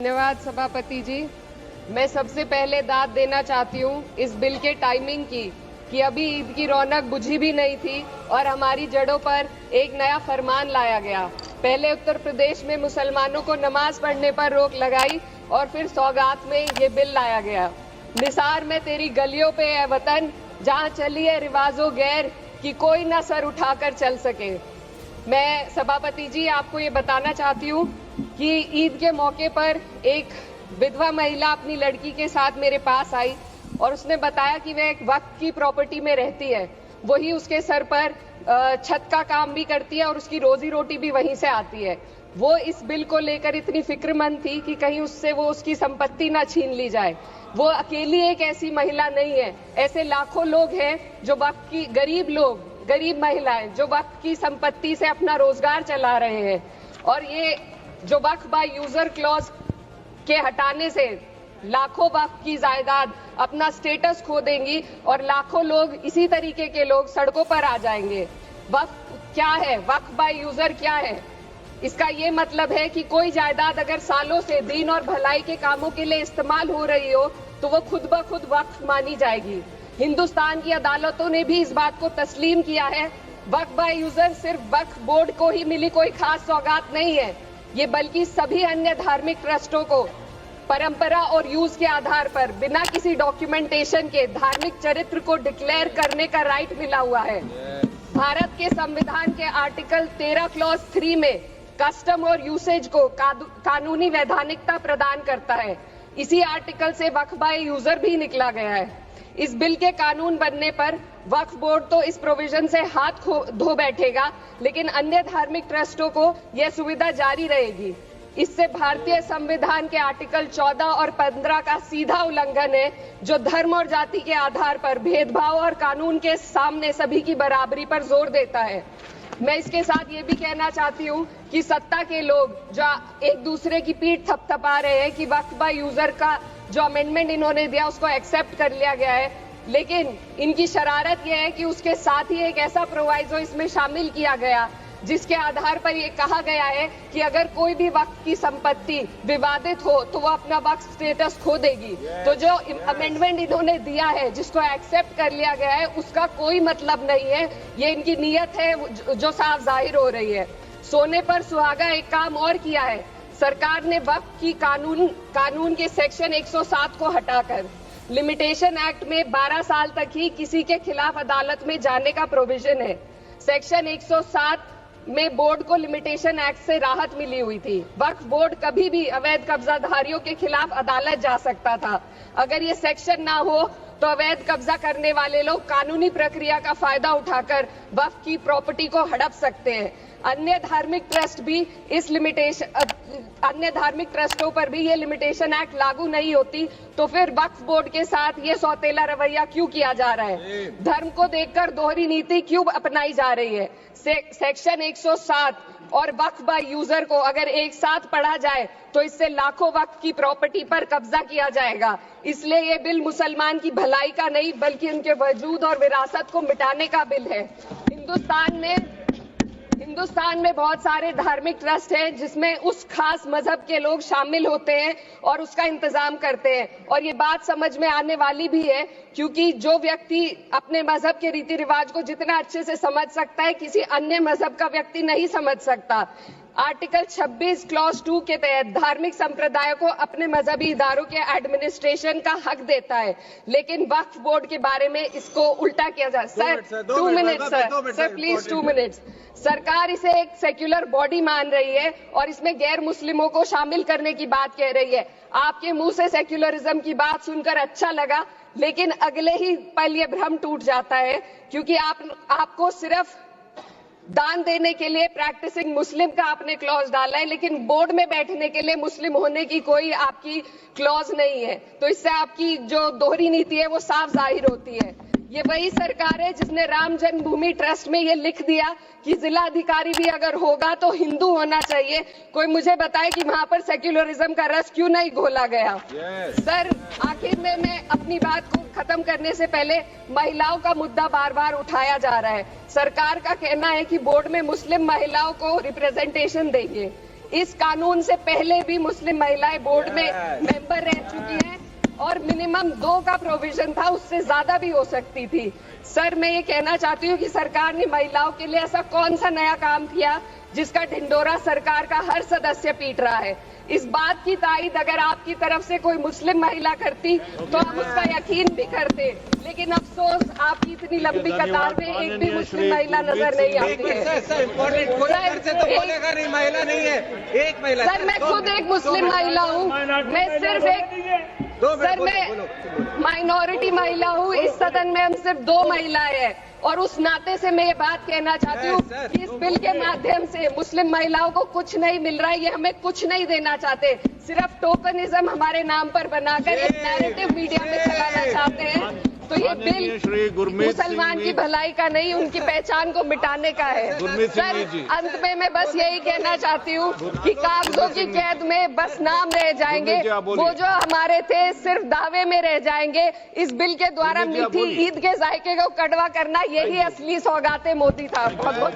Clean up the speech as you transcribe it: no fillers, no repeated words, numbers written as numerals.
धन्यवाद सभापति जी। मैं सबसे पहले दाद देना चाहती हूँ इस बिल के टाइमिंग की कि अभी ईद की रौनक बुझी भी नहीं थी और हमारी जड़ों पर एक नया फरमान लाया गया। पहले उत्तर प्रदेश में मुसलमानों को नमाज पढ़ने पर रोक लगाई और फिर सौगात में ये बिल लाया गया। निसार में तेरी गलियों पे है वतन, जहाँ चली है रिवाजो गैर कि कोई ना सर उठाकर चल सके। मैं सभापति जी आपको ये बताना चाहती हूँ कि ईद के मौके पर एक विधवा महिला अपनी लड़की के साथ मेरे पास आई और उसने बताया कि वह एक वक्त की प्रॉपर्टी में रहती है, वही उसके सर पर छत का काम भी करती है और उसकी रोजी रोटी भी वहीं से आती है। वो इस बिल को लेकर इतनी फिक्रमंद थी कि कहीं उससे वो उसकी संपत्ति ना छीन ली जाए। वो अकेली एक ऐसी महिला नहीं है, ऐसे लाखों लोग हैं जो वक्त की गरीब महिलाएं जो वक्त की संपत्ति से अपना रोजगार चला रहे हैं। और ये जो वक्फ बाय यूजर क्लॉज के हटाने से लाखों वक्फ की जायदाद अपना स्टेटस खो देंगी और लाखों लोग इसी तरीके के लोग सड़कों पर आ जाएंगे। वक्फ क्या है, वक्फ बाय यूजर क्या है? इसका ये मतलब है कि कोई जायदाद अगर सालों से दीन और भलाई के कामों के लिए इस्तेमाल हो रही हो तो वो खुद ब खुद वक्फ मानी जाएगी। हिंदुस्तान की अदालतों ने भी इस बात को तस्लीम किया है। वक्फ बाय यूजर सिर्फ वक्फ बोर्ड को ही मिली कोई खास सौगात नहीं है, ये बल्कि सभी अन्य धार्मिक ट्रस्टों को परंपरा और यूज के आधार पर बिना किसी डॉक्यूमेंटेशन के धार्मिक चरित्र को डिक्लेयर करने का राइट मिला हुआ है। भारत के संविधान के आर्टिकल 13 क्लॉज 3 में कस्टम और यूसेज को कानूनी वैधानिकता प्रदान करता है। इसी आर्टिकल से वक्फ बाय यूजर भी निकला गया है। इस बिल के कानून बनने पर वक्फ बोर्ड तो इस प्रोविजन से हाथ धो बैठेगा, लेकिन अन्य धार्मिक ट्रस्टों को यह सुविधा जारी रहेगी। इससे भारतीय संविधान के आर्टिकल 14 और 15 का सीधा उल्लंघन है, जो धर्म और जाति के आधार पर भेदभाव और कानून के सामने सभी की बराबरी पर जोर देता है। मैं इसके साथ ये भी कहना चाहती हूँ कि सत्ता के लोग जो एक दूसरे की पीठ थपथपा रहे हैं कि वक्फ बाय यूजर का जो अमेंडमेंट इन्होंने दिया उसको एक्सेप्ट कर लिया गया है, लेकिन इनकी शरारत यह है कि उसके साथ ही एक ऐसा प्रोवाइजो इसमें शामिल किया गया जिसके आधार पर यह कहा गया है कि अगर कोई भी वक्फ की संपत्ति विवादित हो तो वो अपना वक्फ स्टेटस खो देगी। तो जो अमेंडमेंट इन्होंने दिया है, जिसको एक्सेप्ट कर लिया गया है, उसका कोई मतलब नहीं है। ये इनकी नीयत है जो साफ जाहिर हो रही है। सोने पर सुहागा एक काम और किया है। सरकार ने वक्फ की कानून के सेक्शन 107 को हटाकर लिमिटेशन एक्ट में 12 साल तक ही किसी के खिलाफ अदालत में जाने का प्रोविजन है। सेक्शन 107 में बोर्ड को लिमिटेशन एक्ट से राहत मिली हुई थी। वक्फ बोर्ड कभी भी अवैध कब्जाधारियों के खिलाफ अदालत जा सकता था। अगर ये सेक्शन ना हो तो अवैध कब्जा करने वाले लोग कानूनी प्रक्रिया का फायदा उठाकर वक्फ की प्रॉपर्टी को हड़प सकते हैं। अन्य धार्मिक ट्रस्टों पर भी ये लिमिटेशन एक्ट लागू नहीं होती, तो फिर वक्फ बोर्ड के साथ ये सौतेला रवैया क्यों किया जा रहा है? धर्म को देखकर दोहरी नीति क्यों अपनाई जा रही है? सेक्शन 107 और वक्फ बाय यूजर को अगर एक साथ पढ़ा जाए तो इससे लाखों वक्फ की प्रॉपर्टी पर कब्जा किया जाएगा। इसलिए ये बिल मुसलमान की भलाई का नहीं बल्कि उनके वजूद और विरासत को मिटाने का बिल है। हिंदुस्तान में बहुत सारे धार्मिक ट्रस्ट हैं जिसमें उस खास मजहब के लोग शामिल होते हैं और उसका इंतजाम करते हैं। और ये बात समझ में आने वाली भी है, क्योंकि जो व्यक्ति अपने मजहब के रीति रिवाज को जितना अच्छे से समझ सकता है, किसी अन्य मजहब का व्यक्ति नहीं समझ सकता। आर्टिकल 26 क्लॉज 2 के तहत धार्मिक संप्रदायों को अपने मजहबी इदारों के एडमिनिस्ट्रेशन का हक देता है, लेकिन वक्फ बोर्ड के बारे में इसको उल्टा किया जा। Sir 2 minute sir please 2 minutes. सरकार इसे एक सेक्युलर बॉडी मान रही है और इसमें गैर मुस्लिमों को शामिल करने की बात कह रही है। आपके मुंह से सेक्युलरिज्म की बात सुनकर अच्छा लगा, लेकिन अगले ही पल ये भ्रम टूट जाता है, क्योंकि आपको सिर्फ दान देने के लिए प्रैक्टिसिंग मुस्लिम का आपने क्लॉज डाला है, लेकिन बोर्ड में बैठने के लिए मुस्लिम होने की कोई आपकी क्लॉज नहीं है। तो इससे आपकी जो दोहरी नीति है वो साफ जाहिर होती है। ये वही सरकार है जिसने राम जन्मभूमि ट्रस्ट में ये लिख दिया कि जिला अधिकारी भी अगर होगा तो हिंदू होना चाहिए। कोई मुझे बताए कि वहां पर सेक्युलरिज्म का रस क्यों नहीं घोला गया? सर आखिर में मैं अपनी बात को खत्म करने से पहले महिलाओं का मुद्दा बार बार उठाया जा रहा है। सरकार का कहना है कि बोर्ड में मुस्लिम महिलाओं को रिप्रेजेंटेशन देंगे। इस कानून से पहले भी मुस्लिम महिलाएं बोर्ड में मेंबर रह चुकी हैं और मिनिमम 2 का प्रोविजन था, उससे ज्यादा भी हो सकती थी। सर, मैं ये कहना चाहती हूँ कि सरकार ने महिलाओं के लिए ऐसा कौन सा नया काम किया जिसका ढिंडोरा सरकार का हर सदस्य पीट रहा है। इस बात की तायीद अगर आपकी तरफ से कोई मुस्लिम महिला करती तो हम उसका यकीन भी करते, लेकिन अफसोस आपकी इतनी लंबी कतार में एक भी मुस्लिम महिला नजर नहीं आती है। महिला नहीं है, एक महिला। सर, मैं खुद एक मुस्लिम महिला हूँ, मैं सिर्फ सर मैं माइनॉरिटी महिला हूँ। इस सदन में हम सिर्फ 2 महिलाएं हैं और उस नाते से मैं ये बात कहना चाहती हूँ कि इस बिल के माध्यम से मुस्लिम महिलाओं को कुछ नहीं मिल रहा है, ये हमें कुछ नहीं देना चाहते, सिर्फ टोकनिज्म हमारे नाम पर बनाकर एक नैरेटिव मीडिया में चलाना चाहते हैं। तो ये बिल मुसलमान की भलाई का नहीं, उनकी पहचान को मिटाने का है। सर, अंत में मैं बस यही कहना चाहती हूँ कि कागजों की कैद में बस नाम रह जाएंगे, वो जो हमारे थे सिर्फ दावे में रह जाएंगे। इस बिल के द्वारा मीठी ईद के जायके को कड़वा करना, यही असली सौगाते मोदी था। बहुत बहुत